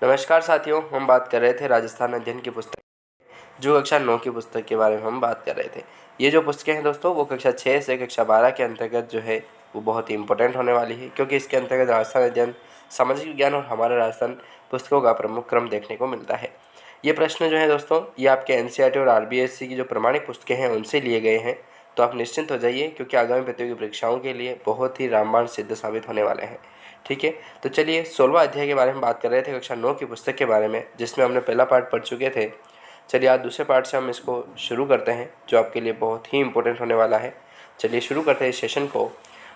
नमस्कार साथियों, हम बात कर रहे थे राजस्थान अध्ययन की पुस्तक जो कक्षा 9 की पुस्तक के बारे में हम बात कर रहे थे। ये जो पुस्तकें हैं दोस्तों, वो कक्षा 6 से कक्षा 12 के अंतर्गत जो है वो बहुत ही इंपॉर्टेंट होने वाली है, क्योंकि इसके अंतर्गत राजस्थान अध्ययन, सामाजिक विज्ञान और हमारा राजस्थान पुस्तकों का प्रमुख क्रम देखने को मिलता है। ये प्रश्न जो है दोस्तों, ये आपके एनसीईआरटी और आरबीएससी की जो प्रमाणिक पुस्तकें हैं उनसे लिए गए हैं। तो आप निश्चिंत हो जाइए, क्योंकि आगामी प्रतियोगी परीक्षाओं के लिए बहुत ही रामबाण सिद्ध साबित होने वाले हैं। ठीक है, तो चलिए 16वां अध्याय के बारे में बात कर रहे थे, कक्षा 9 की पुस्तक के बारे में, जिसमें हमने पहला पार्ट पढ़ चुके थे। चलिए आज दूसरे पार्ट से हम इसको शुरू करते हैं, जो आपके लिए बहुत ही इंपॉर्टेंट होने वाला है। चलिए शुरू करते हैं इस सेशन को।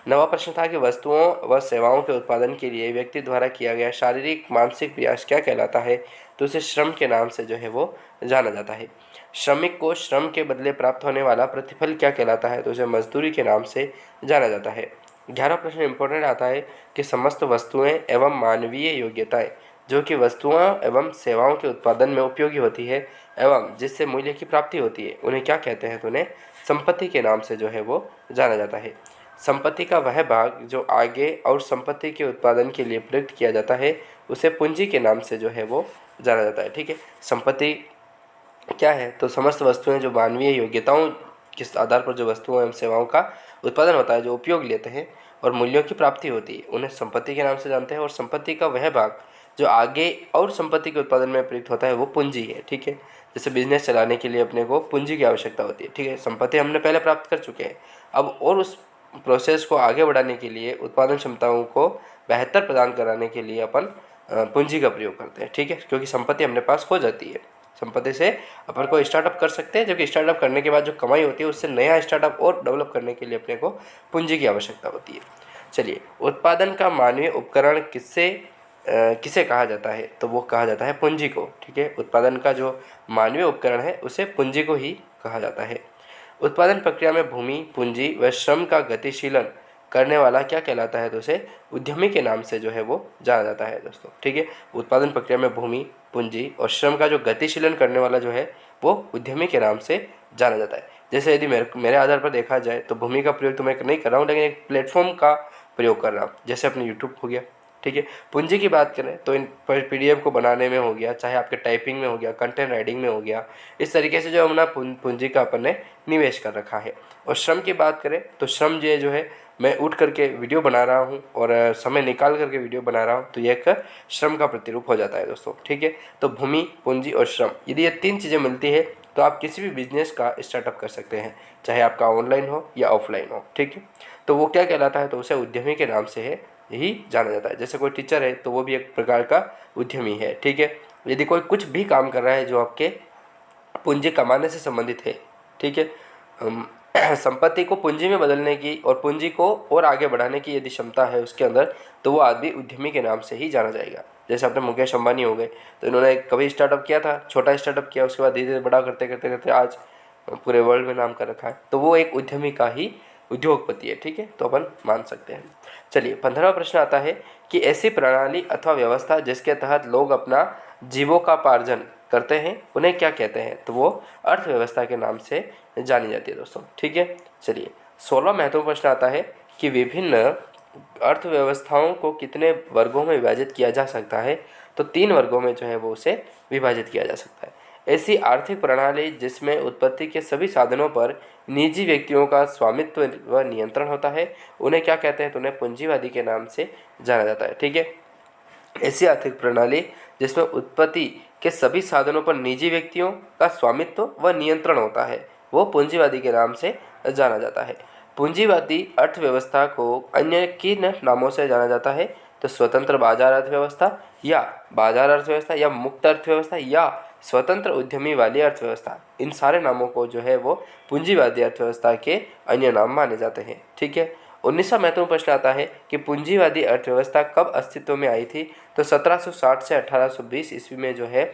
नवा प्रश्न था कि वस्तुओं व सेवाओं के उत्पादन के लिए व्यक्ति द्वारा किया गया शारीरिक मानसिक प्रयास क्या कहलाता है? तो उसे श्रम के नाम से जो है वो जाना जाता है। श्रमिक को श्रम के बदले प्राप्त होने वाला प्रतिफल क्या कहलाता है? तो उसे मजदूरी के नाम से जाना जाता है। 11वां प्रश्न इंपॉर्टेंट आता है कि समस्त वस्तुएं एवं मानवीय योग्यताएं जो कि वस्तुओं एवं सेवाओं के उत्पादन में उपयोगी होती है एवं जिससे मूल्य की प्राप्ति होती है, उन्हें क्या कहते हैं? तो उन्हें संपत्ति के नाम से जो है वो जाना जाता है। संपत्ति का वह भाग जो आगे और संपत्ति के उत्पादन के लिए प्रयुक्त किया जाता है, उसे पूंजी के नाम से जो है वो जाना जाता है। ठीक है, संपत्ति क्या है? तो समस्त वस्तुएं जो मानवीय योग्यताओं किस आधार पर जो वस्तुओं एवं सेवाओं का उत्पादन होता है, जो उपयोग लेते हैं और मूल्यों की प्राप्ति होती है, उन्हें संपत्ति के नाम से जानते हैं। और संपत्ति का वह भाग जो आगे और संपत्ति के उत्पादन में प्रयुक्त होता है, वो पूंजी है। ठीक है, जैसे बिजनेस चलाने के लिए अपने को पूंजी की आवश्यकता होती है। ठीक है, संपत्ति हमने पहले प्राप्त कर चुके हैं, अब और उस प्रोसेस को आगे बढ़ाने के लिए, उत्पादन क्षमताओं को बेहतर प्रदान कराने के लिए अपन पूंजी का प्रयोग करते हैं। ठीक है, क्योंकि संपत्ति अपने पास हो जाती है, संपत्ति से अपन को स्टार्टअप कर सकते हैं, जबकि स्टार्टअप करने के बाद जो कमाई होती है उससे नया स्टार्टअप और डेवलप करने के लिए अपने को पूंजी की आवश्यकता होती है। चलिए, उत्पादन का मानवीय उपकरण किसे कहा जाता है? तो वो कहा जाता है पूंजी को। ठीक है, उत्पादन का जो मानवीय उपकरण है उसे पूंजी को ही कहा जाता है। उत्पादन प्रक्रिया में भूमि, पूंजी व श्रम का गतिशीलन करने वाला क्या कहलाता है? तो उसे उद्यमी के नाम से जो है वो जाना जाता है दोस्तों। ठीक है, उत्पादन प्रक्रिया में भूमि, पूंजी और श्रम का जो गतिशीलन करने वाला जो है वो उद्यमी के नाम से जाना जाता है। जैसे यदि मेरे आधार पर देखा जाए तो भूमि का प्रयोग तो मैं नहीं कर रहा हूँ, लेकिन एक प्लेटफॉर्म का प्रयोग कर रहा हूँ, जैसे अपने यूट्यूब हो गया। ठीक है, पूंजी की बात करें तो इन पीडीएफ को बनाने में हो गया, चाहे आपके टाइपिंग में हो गया, कंटेंट राइटिंग में हो गया, इस तरीके से जो अपना पूंजी का अपन ने निवेश कर रखा है। और श्रम की बात करें तो श्रम जो है मैं उठ करके वीडियो बना रहा हूँ और समय निकाल करके वीडियो बना रहा हूँ, तो ये एक श्रम का प्रतिरूप हो जाता है दोस्तों। ठीक है, तो भूमि, पूंजी और श्रम, यदि ये तीन चीज़ें मिलती है तो आप किसी भी बिजनेस का स्टार्टअप कर सकते हैं, चाहे आपका ऑनलाइन हो या ऑफलाइन हो। ठीक है, तो वो क्या कहलाता है? तो उसे उद्यमी के नाम से है ही जाना जाता है। जैसे कोई टीचर है तो वो भी एक प्रकार का उद्यमी है। ठीक है, यदि कोई कुछ भी काम कर रहा है जो आपके पूंजी कमाने से संबंधित है, ठीक है, संपत्ति को पूंजी में बदलने की और पूंजी को और आगे बढ़ाने की यदि क्षमता है उसके अंदर, तो वो आदमी उद्यमी के नाम से ही जाना जाएगा। जैसे अपने मुकेश अंबानी हो गए, तो इन्होंने कभी स्टार्टअप किया था, छोटा स्टार्टअप किया, उसके बाद धीरे धीरे बड़ा करते करते करते आज पूरे वर्ल्ड में नाम कर रखा है, तो वो एक उद्यमी का ही उद्योगपति है। ठीक है, तो अपन मान सकते हैं। चलिए 15वां प्रश्न आता है कि ऐसी प्रणाली अथवा व्यवस्था जिसके तहत लोग अपना जीविकोपार्जन करते हैं, उन्हें क्या कहते हैं? तो वो अर्थव्यवस्था के नाम से जानी जाती है दोस्तों। ठीक है, चलिए 16वां महत्वपूर्ण प्रश्न आता है कि विभिन्न अर्थव्यवस्थाओं को कितने वर्गों में विभाजित किया जा सकता है? तो 3 वर्गों में जो है वो उसे विभाजित किया जा सकता है। ऐसी आर्थिक प्रणाली जिसमें उत्पत्ति के सभी साधनों पर निजी व्यक्तियों का स्वामित्व व नियंत्रण होता है, उन्हें क्या कहते हैं? तो उन्हें पूंजीवादी के नाम से जाना जाता है। ठीक है, ऐसी आर्थिक प्रणाली जिसमें उत्पत्ति के सभी साधनों पर निजी व्यक्तियों का स्वामित्व व नियंत्रण होता है, वो पूंजीवादी के नाम से जाना जाता है। पूंजीवादी अर्थव्यवस्था को अन्य किन नामों से जाना जाता है? तो स्वतंत्र बाजार अर्थव्यवस्था या मुक्त अर्थव्यवस्था या स्वतंत्र उद्यमी वाली अर्थव्यवस्था, इन सारे नामों को जो है वो पूंजीवादी अर्थव्यवस्था के अन्य नाम माने जाते हैं। ठीक है, 19वां महत्वपूर्ण प्रश्न आता है कि पूंजीवादी अर्थव्यवस्था कब अस्तित्व में आई थी? तो 1760 से 1820 ईस्वी में जो है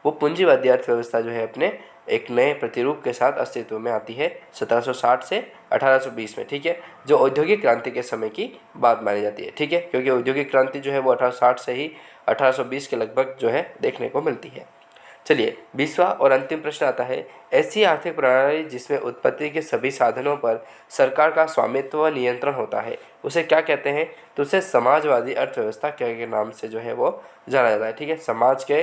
वो पूंजीवादी अर्थव्यवस्था जो है अपने एक नए प्रतिरूप के साथ अस्तित्व में आती है 1760 से 1820 में। ठीक है, जो औद्योगिक क्रांति के समय की बात मानी जाती है। ठीक है, क्योंकि औद्योगिक क्रांति जो है वो 1860 से ही 1820 के लगभग जो है देखने को मिलती है। चलिए 20वां और अंतिम प्रश्न आता है, ऐसी आर्थिक प्रणाली जिसमें उत्पत्ति के सभी साधनों पर सरकार का स्वामित्व व नियंत्रण होता है, उसे क्या कहते हैं? तो उसे समाजवादी अर्थव्यवस्था के नाम से जो है वो जाना जाता है। ठीक है, समाज के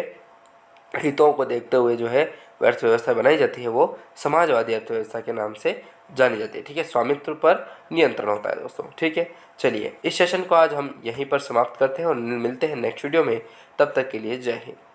हितों को देखते हुए जो है अर्थव्यवस्था बनाई जाती है, वो समाजवादी अर्थव्यवस्था के नाम से जानी जाती है। ठीक है, स्वामित्व पर नियंत्रण होता है दोस्तों। ठीक है, चलिए इस सेशन को आज हम यहीं पर समाप्त करते हैं और मिलते हैं नेक्स्ट वीडियो में। तब तक के लिए जय हिंद।